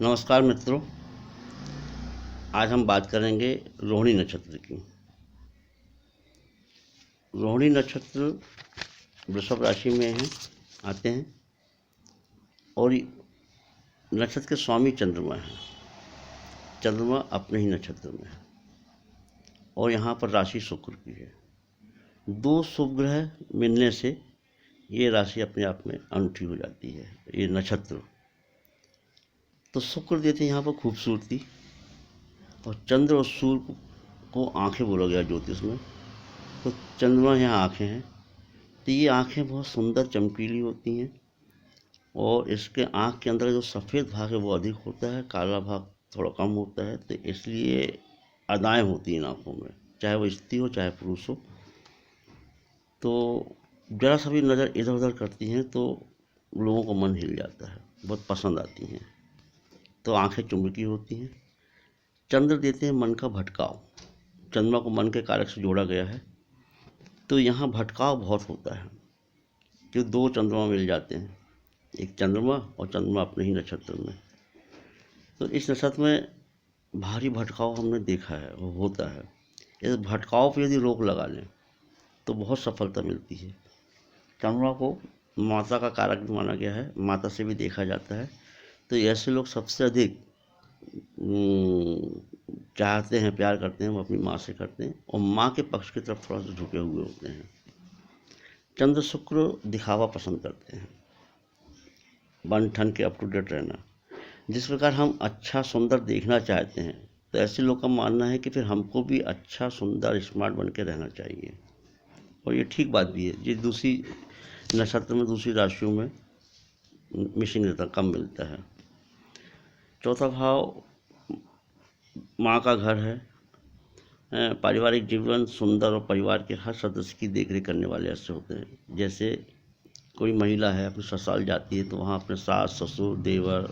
नमस्कार मित्रों। आज हम बात करेंगे रोहिणी नक्षत्र की। रोहिणी नक्षत्र वृषभ राशि में आते हैं और नक्षत्र के स्वामी चंद्रमा हैं। चंद्रमा अपने ही नक्षत्र में है और यहाँ पर राशि शुक्र की है। दो शुभ ग्रह मिलने से ये राशि अपने आप में अनूठी हो जाती है। ये नक्षत्र तो शुक्र देते हैं यहाँ पर खूबसूरती, और चंद्र और सूर्य को आंखें बोला गया ज्योतिष में। तो चंद्रमा यहाँ आंखें हैं, तो ये आंखें बहुत सुंदर चमकीली होती हैं और इसके आँख के अंदर जो सफ़ेद भाग है वो अधिक होता है, काला भाग थोड़ा कम होता है। तो इसलिए अदाएँ होती हैं आँखों में, चाहे वो स्त्री हो चाहे पुरुष हो। तो ज़रा सा भी नज़र इधर उधर करती हैं तो लोगों को मन हिल जाता है, बहुत पसंद आती हैं। तो आंखें चुंबकीय होती हैं। चंद्र देते हैं मन का भटकाव। चंद्रमा को मन के कारक से जोड़ा गया है, तो यहाँ भटकाव बहुत होता है कि दो चंद्रमा मिल जाते हैं, एक चंद्रमा और चंद्रमा अपने ही नक्षत्र में। तो इस नक्षत्र में भारी भटकाव हमने देखा है, वो होता है। इस भटकाव पर यदि रोक लगा लें तो बहुत सफलता मिलती है। चंद्रमा को माता का कारक भी माना गया है, माता से भी देखा जाता है। तो ऐसे लोग सबसे अधिक चाहते हैं, प्यार करते हैं, वो अपनी माँ से करते हैं और माँ के पक्ष की तरफ थोड़ा सा झुके हुए होते हैं। चंद्र शुक्र दिखावा पसंद करते हैं, बन ठन के अप टू डेट रहना। जिस प्रकार हम अच्छा सुंदर देखना चाहते हैं, तो ऐसे लोग का मानना है कि फिर हमको भी अच्छा सुंदर स्मार्ट बन के रहना चाहिए। और ये ठीक बात भी है। ये दूसरी नक्षत्र में, दूसरी राशियों में मिसिंग रहता, कम मिलता है। चौथा भाव माँ का घर है। पारिवारिक जीवन सुंदर और परिवार के हर सदस्य की देखरेख करने वाले ऐसे होते हैं। जैसे कोई महिला है, अपने ससुराल जाती है तो वहाँ अपने सास ससुर देवर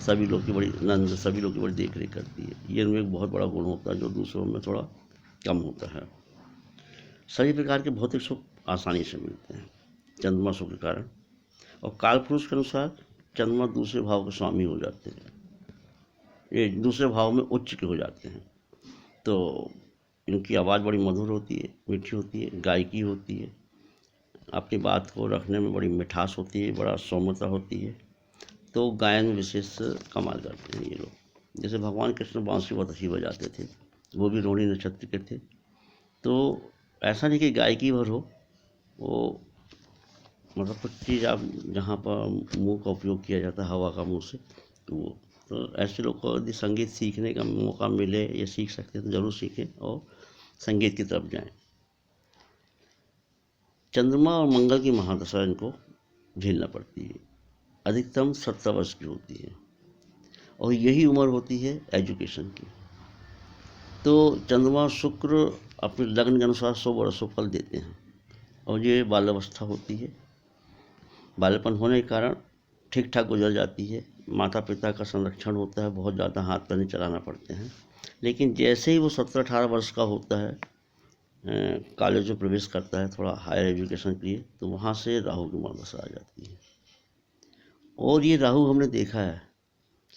सभी लोग की बड़ी नंद सभी लोग की बड़ी देखरेख करती है। ये उनमें एक बहुत बड़ा गुण होता है जो दूसरों में थोड़ा कम होता है। सभी प्रकार के भौतिक सुख आसानी से मिलते हैं चंद्रमा सुख के कारण। और कालपुरुष के अनुसार चंद्रमा दूसरे भाव के स्वामी हो जाते हैं, ये दूसरे भाव में उच्च के हो जाते हैं। तो इनकी आवाज़ बड़ी मधुर होती है, मीठी होती है, गायकी होती है, अपनी बात को रखने में बड़ी मिठास होती है, बड़ा सौम्यता होती है। तो गायन में विशेष कमाल करते हैं ये लोग। जैसे भगवान कृष्ण बांसुरी बहुत अच्छी बजाते थे, वो भी रोहिणी नक्षत्र के थे। तो ऐसा नहीं कि गायकी भर हो, वो मतलब कुछ चीज़ आप जहाँ पर मुंह का उपयोग किया जाता है, हवा का मुंह से, तो ऐसे लोग को यदि संगीत सीखने का मौका मिले या सीख सकते हैं तो ज़रूर सीखें और संगीत की तरफ जाएं। चंद्रमा और मंगल की महादशा इनको झेलना पड़ती है। अधिकतम 70 वर्ष की होती है और यही उम्र होती है एजुकेशन की। तो चंद्रमा शुक्र अपने लग्न के अनुसार 100 वर्षों फल देते हैं और ये बाल्यावस्था होती है। बाल्यपन होने के कारण ठीक ठाक गुजर जाती है। माता पिता का संरक्षण होता है, बहुत ज़्यादा हाथ पैर नहीं चलाना पड़ते हैं। लेकिन जैसे ही वो 17-18 वर्ष का होता है, कॉलेज में प्रवेश करता है थोड़ा हायर एजुकेशन के लिए, तो वहाँ से राहु की महादशा आ जाती है। और ये राहु हमने देखा है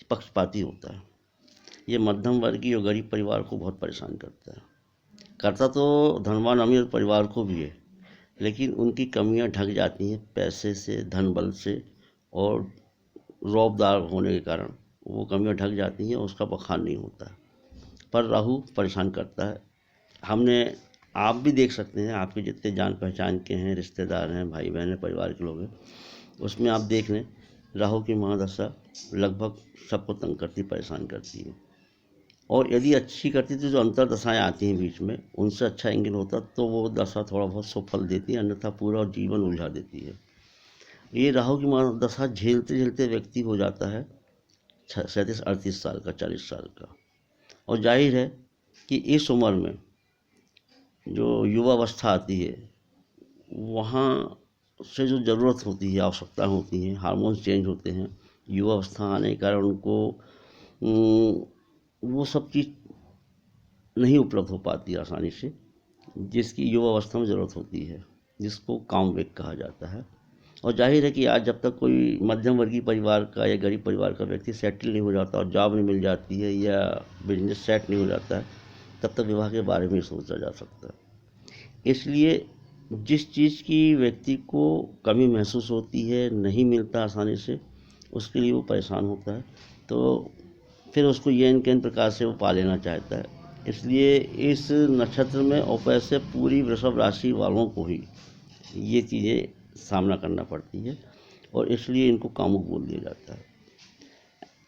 पक्षपाती होता है। ये मध्यम वर्गीय और गरीब परिवार को बहुत परेशान करता है। करता तो धनवान अमीर परिवार को भी है, लेकिन उनकी कमियां ढक जाती हैं पैसे से, धन बल से, और रौबदार होने के कारण वो कमियां ढक जाती हैं और उसका बखान नहीं होता है। पर राहु परेशान करता है। हमने आप भी देख सकते हैं, आपके जितने जान पहचान के हैं, रिश्तेदार हैं, भाई बहन हैं, परिवार के लोग हैं, उसमें आप देख लें राहु की महादशा लगभग सबको तंग करती, परेशान करती है। और यदि अच्छी करती तो जो अंतर दशाएँ आती हैं बीच में, उनसे अच्छा एंगल होता तो वो दशा थोड़ा बहुत सुफल देती है, अन्यथा पूरा जीवन उलझा देती है। ये राहु की महादशा झेलते झेलते व्यक्ति हो जाता है 37-38 साल का, 40 साल का। और जाहिर है कि इस उम्र में जो युवावस्था आती है, वहाँ से जो ज़रूरत होती है, आवश्यकता होती हैं, हार्मोन्स चेंज होते हैं। युवावस्था आने के कारण उनको वो सब चीज़ नहीं उपलब्ध हो पाती आसानी से, जिसकी युवावस्था में ज़रूरत होती है, जिसको कामवेग कहा जाता है। और जाहिर है कि आज जब तक कोई मध्यम वर्गीय परिवार का या गरीब परिवार का व्यक्ति सेटल नहीं हो जाता और जॉब नहीं मिल जाती है या बिजनेस सेट नहीं हो जाता है, तब तक विवाह के बारे में सोचा जा सकता है। इसलिए जिस चीज़ की व्यक्ति को कमी महसूस होती है, नहीं मिलता आसानी से, उसके लिए वो परेशान होता है, तो फिर उसको ये इन प्रकार से वो पा लेना चाहता है। इसलिए इस नक्षत्र में औपय से पूरी वृषभ राशि वालों को ही ये चीज़ें सामना करना पड़ती है और इसलिए इनको कामुक बोल दिया जाता है।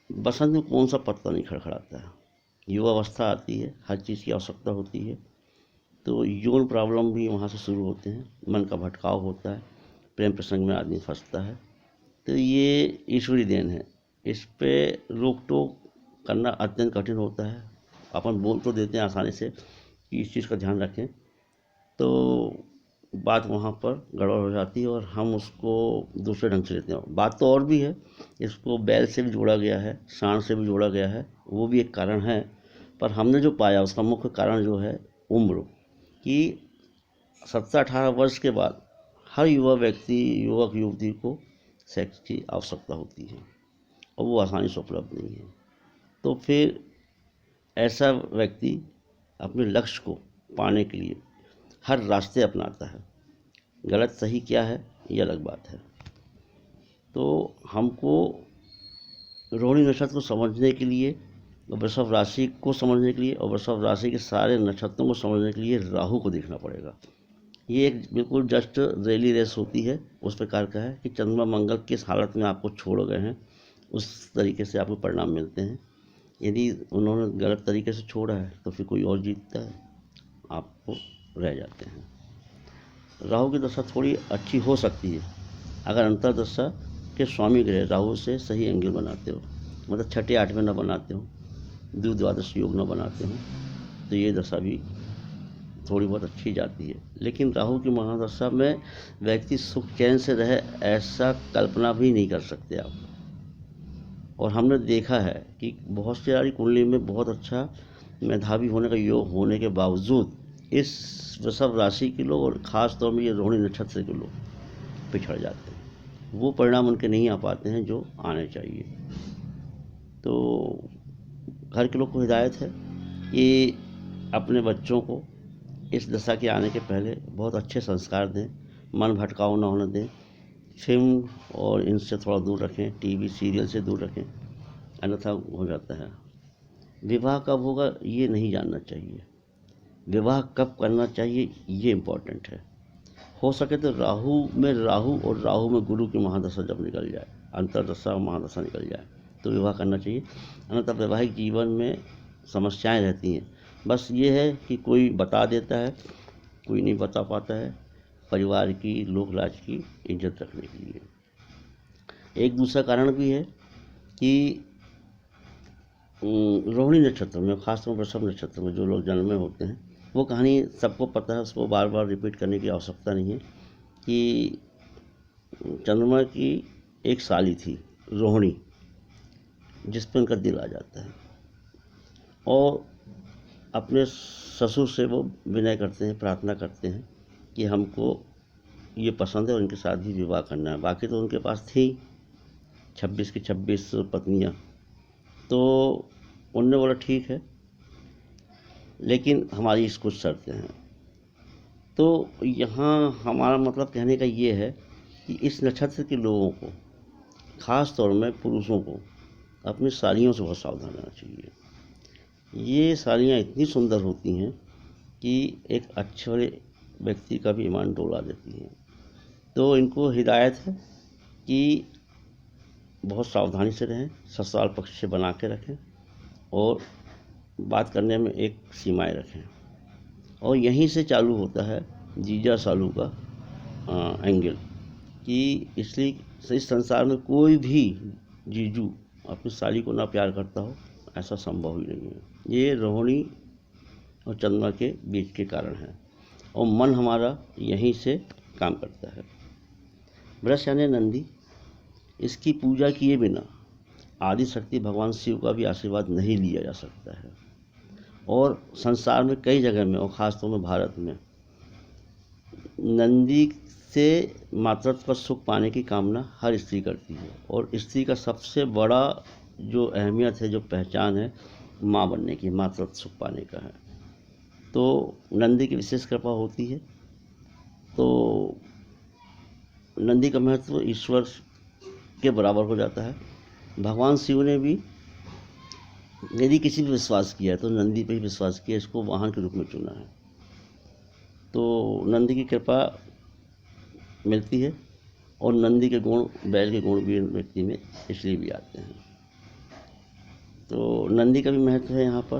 बसंत में कौन सा पत्ता नहीं खड़खड़ाता है, युवावस्था आती है, हर चीज़ की आवश्यकता होती है, तो यौन प्रॉब्लम भी वहाँ से शुरू होते हैं, मन का भटकाव होता है, प्रेम प्रसंग में आदमी फंसता है। तो ये ईश्वरी देन है, इस पे रोक टोक करना अत्यंत कठिन होता है। अपन बोल तो देते हैं आसानी से कि इस चीज़ का ध्यान रखें, तो बात वहाँ पर गड़बड़ हो जाती है और हम उसको दूसरे ढंग से लेते हैं। बात तो और भी है, इसको बैल से भी जोड़ा गया है, सांड से भी जोड़ा गया है, वो भी एक कारण है, पर हमने जो पाया उसका मुख्य कारण जो है उम्र, कि 17-18 वर्ष के बाद हर युवा व्यक्ति, युवक युवती को सेक्स की आवश्यकता होती है और वो आसानी से उपलब्ध नहीं है। तो फिर ऐसा व्यक्ति अपने लक्ष्य को पाने के लिए हर रास्ते अपनाता है। गलत सही क्या है ये अलग बात है। तो हमको रोहिणी नक्षत्र को समझने के लिए, वृषभ राशि को समझने के लिए और वृषभ राशि के सारे नक्षत्रों को समझने के लिए राहु को देखना पड़ेगा। ये एक बिल्कुल जस्ट रैली रेस होती है, उस प्रकार का है कि चंद्रमा मंगल किस हालत में आपको छोड़ गए हैं, उस तरीके से आपको परिणाम मिलते हैं। यदि उन्होंने गलत तरीके से छोड़ा है तो फिर कोई और जीतता है, आपको रह जाते हैं। राहु की दशा थोड़ी अच्छी हो सकती है अगर अंतर्दशा के स्वामी ग्रह राहु से सही एंगल बनाते हो, मतलब 6-8 न बनाते हो, द्वादश योग न बनाते हो, तो ये दशा भी थोड़ी बहुत अच्छी जाती है। लेकिन राहु की महादशा में व्यक्ति सुख चैन से रहे ऐसा कल्पना भी नहीं कर सकते आप। और हमने देखा है कि बहुत से सारी कुंडली में बहुत अच्छा मेधावी होने का योग होने के बावजूद इस वृषभ राशि के लोग और ख़ास तौर में ये रोहिणी नक्षत्र के लोग पिछड़ जाते हैं, वो परिणाम उनके नहीं आ पाते हैं जो आने चाहिए। तो घर के लोग को हिदायत है कि अपने बच्चों को इस दशा के आने के पहले बहुत अच्छे संस्कार दें, मन भटकाव न होने दें, फिल्म और इनसे थोड़ा दूर रखें, टीवी सीरियल से दूर रखें, अन्यथा हो जाता है। विवाह कब होगा ये नहीं जानना चाहिए, विवाह कब करना चाहिए ये इम्पोर्टेंट है। हो सके तो राहु में राहु और राहु में गुरु की महादशा जब निकल जाए, अंतर्दशा और महादशा निकल जाए तो विवाह करना चाहिए, अन्यथा वैवाहिक जीवन में समस्याएं रहती हैं। बस ये है कि कोई बता देता है, कोई नहीं बता पाता है, परिवार की, लोक लाज की इज्जत रखने के लिए। एक दूसरा कारण भी है कि रोहिणी नक्षत्र में, खासतौर पर वृषभ नक्षत्र में जो लोग जन्मे होते हैं, वो कहानी सबको पता है, उसको बार बार रिपीट करने की आवश्यकता नहीं है कि चंद्रमा की एक साली थी रोहिणी, जिस पर उनका दिल आ जाता है और अपने ससुर से वो विनय करते हैं, प्रार्थना करते हैं कि हमको ये पसंद है और इनके साथ भी विवाह करना है। बाकी तो उनके पास थी 26 की 26 पत्नियाँ, तो उनने बोला ठीक है, लेकिन हमारी इस कुछ शर्तें हैं। तो यहाँ हमारा मतलब कहने का ये है कि इस नक्षत्र के लोगों को, ख़ास तौर में पुरुषों को, अपनी सालियों से बहुत सावधान रहना चाहिए। ये सालियाँ इतनी सुंदर होती हैं कि एक अच्छे व्यक्ति का भी ईमान डोला देती हैं। तो इनको हिदायत है कि बहुत सावधानी से रहें, ससुराल पक्ष से बना के रखें और बात करने में एक सीमाएं रखें। और यहीं से चालू होता है जीजा सालू का एंगल, कि इसलिए इस संसार में कोई भी जीजू अपनी साली को ना प्यार करता हो, ऐसा संभव ही नहीं है। ये रोहिणी और चंद्रमा के बीच के कारण है और मन हमारा यहीं से काम करता है। वृष यानी नंदी, इसकी पूजा किए बिना आदि शक्ति भगवान शिव का भी आशीर्वाद नहीं लिया जा सकता है। और संसार में कई जगह में और ख़ासतौर में भारत में नंदी इससे मातृत्व का सुख पाने की कामना हर स्त्री करती है, और स्त्री का सबसे बड़ा जो अहमियत है, जो पहचान है, माँ बनने की, मातृत्व सुख पाने का है। तो नंदी की विशेष कृपा होती है। तो नंदी का महत्व ईश्वर के बराबर हो जाता है। भगवान शिव ने भी यदि किसी पे विश्वास किया है तो नंदी पे ही विश्वास किया, इसको वाहन के रूप में चुना है। तो नंदी की कृपा मिलती है, और नंदी के गुण, बैल के गुण भी व्यक्ति में इसलिए भी आते हैं। तो नंदी का भी महत्व है यहाँ पर।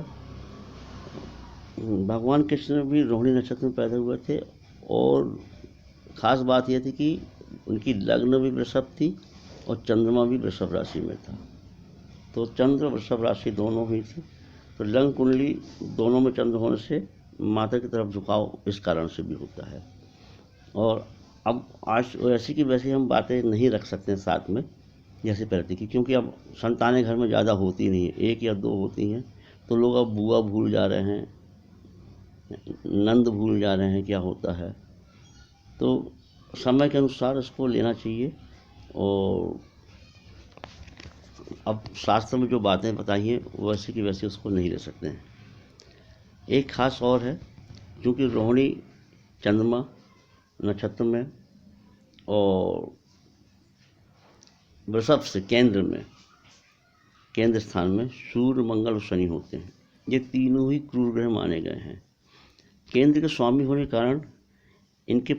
भगवान कृष्ण भी रोहिणी नक्षत्र में पैदा हुए थे, और ख़ास बात यह थी कि उनकी लग्न भी वृषभ थी और चंद्रमा भी वृषभ राशि में था। तो चंद्र वृषभ राशि दोनों ही थी। तो लग्न कुंडली दोनों में चंद्र होने से माता की तरफ झुकाव इस कारण से भी होता है। और अब आज ऐसी की वैसी हम बातें नहीं रख सकते हैं साथ में जैसे पहले की, क्योंकि अब संतानें घर में ज़्यादा होती नहीं है, 1 या 2 होती हैं। तो लोग अब बुआ भूल जा रहे हैं, नंद भूल जा रहे हैं क्या होता है। तो समय के अनुसार इसको लेना चाहिए। और अब शास्त्र में जो बातें बताई हैं वैसे की वैसे उसको नहीं ले सकते हैं। एक खास और है, क्योंकि रोहिणी चंद्रमा नक्षत्र में और वृषभ से केंद्र स्थान में सूर्य, मंगल और शनि होते हैं। ये तीनों ही क्रूर ग्रह माने गए हैं। केंद्र के स्वामी होने के कारण इनके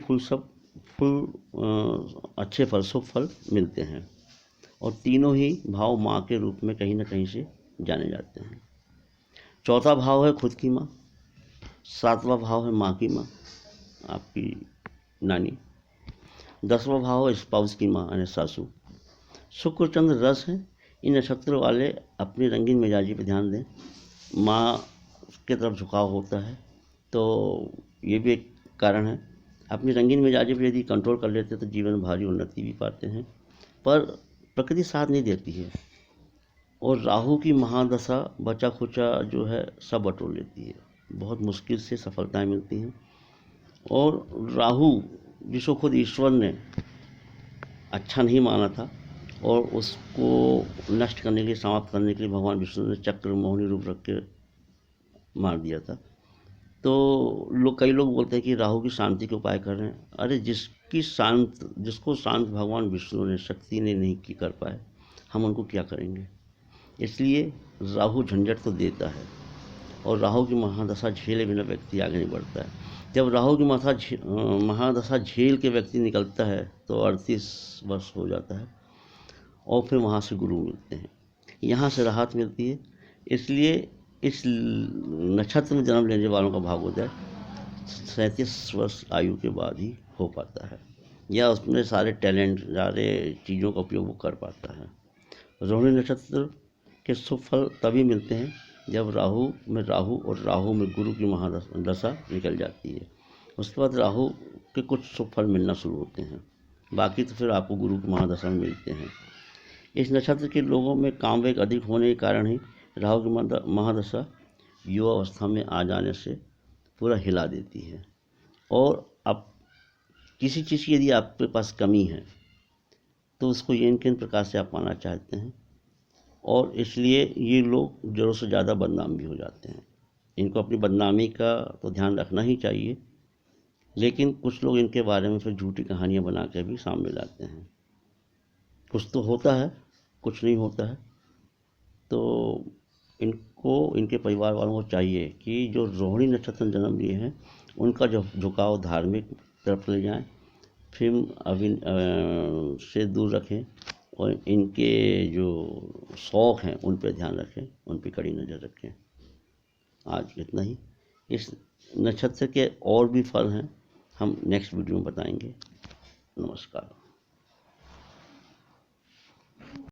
अच्छे फल, शुभ फल मिलते हैं। और तीनों ही भाव माँ के रूप में कहीं ना कहीं से जाने जाते हैं। चौथा भाव है खुद की माँ, 7वां भाव है माँ की माँ, आपकी नानी, 10वां भाव है स्पाउस की माँ यानी सासू। शुक्र चंद्र रस हैं। इन नक्षत्र वाले अपनी रंगीन मिजाजी पर ध्यान दें, माँ की तरफ झुकाव होता है। तो ये भी एक कारण है। अपनी रंगीन मिजाजी पर यदि कंट्रोल कर लेते तो जीवन में भारी उन्नति भी पाते हैं, पर प्रकृति साथ नहीं देती है। और राहु की महादशा बचा खुचा जो है सब बटोर लेती है, बहुत मुश्किल से सफलताएं मिलती हैं। और राहु जिसको खुद ईश्वर ने अच्छा नहीं माना था, और उसको नष्ट करने के लिए, समाप्त करने के लिए भगवान विष्णु ने चक्र मोहिनी रूप रख के मार दिया था। तो कई लोग बोलते हैं कि राहु की शांति के उपाय कर रहे हैं। अरे जिसको शांत भगवान विष्णु ने, शक्ति ने नहीं कर पाए, हम उनको क्या करेंगे। इसलिए राहु झंझट तो देता है, और राहु की महादशा झेले बिना व्यक्ति आगे नहीं बढ़ता है। जब राहु की महादशा झेल के व्यक्ति निकलता है तो 38 वर्ष हो जाता है, और फिर वहाँ से गुरु मिलते हैं, यहाँ से राहत मिलती है। इसलिए इस नक्षत्र में जन्म लेने वालों का भाग्योदय 37 वर्ष आयु के बाद ही हो पाता है, या उसमें सारे टैलेंट, सारे चीज़ों का उपयोग वो कर पाता है। रोहिणी नक्षत्र के शुभ फल तभी मिलते हैं जब राहु में गुरु की महादशा निकल जाती है। उसके बाद राहु के कुछ शुभ फल मिलना शुरू होते हैं, बाकी तो फिर आपको गुरु की महादशा में मिलते हैं। इस नक्षत्र के लोगों में कामवेग अधिक होने के कारण ही राहु की महादशा युवा अवस्था में आ जाने से पूरा हिला देती है। और अब किसी चीज़ की यदि आपके पास कमी है तो उसको किन प्रकार से आप पाना चाहते हैं, और इसलिए ये लोग ज़रूरत से ज़्यादा बदनाम भी हो जाते हैं। इनको अपनी बदनामी का तो ध्यान रखना ही चाहिए, लेकिन कुछ लोग इनके बारे में फिर झूठी कहानियाँ बना के भी सामने लाते हैं। कुछ तो होता है, कुछ नहीं होता है। तो इनके परिवार वालों को चाहिए कि जो रोहिणी नक्षत्र में जन्म लिए हैं उनका जो झुकाव धार्मिक तरफ ले जाएं, फिल्म से दूर रखें, और इनके जो शौक़ हैं उन पर ध्यान रखें, उन पर कड़ी नज़र रखें। आज इतना ही। इस नक्षत्र के और भी फल हैं, हम नेक्स्ट वीडियो में बताएंगे। नमस्कार।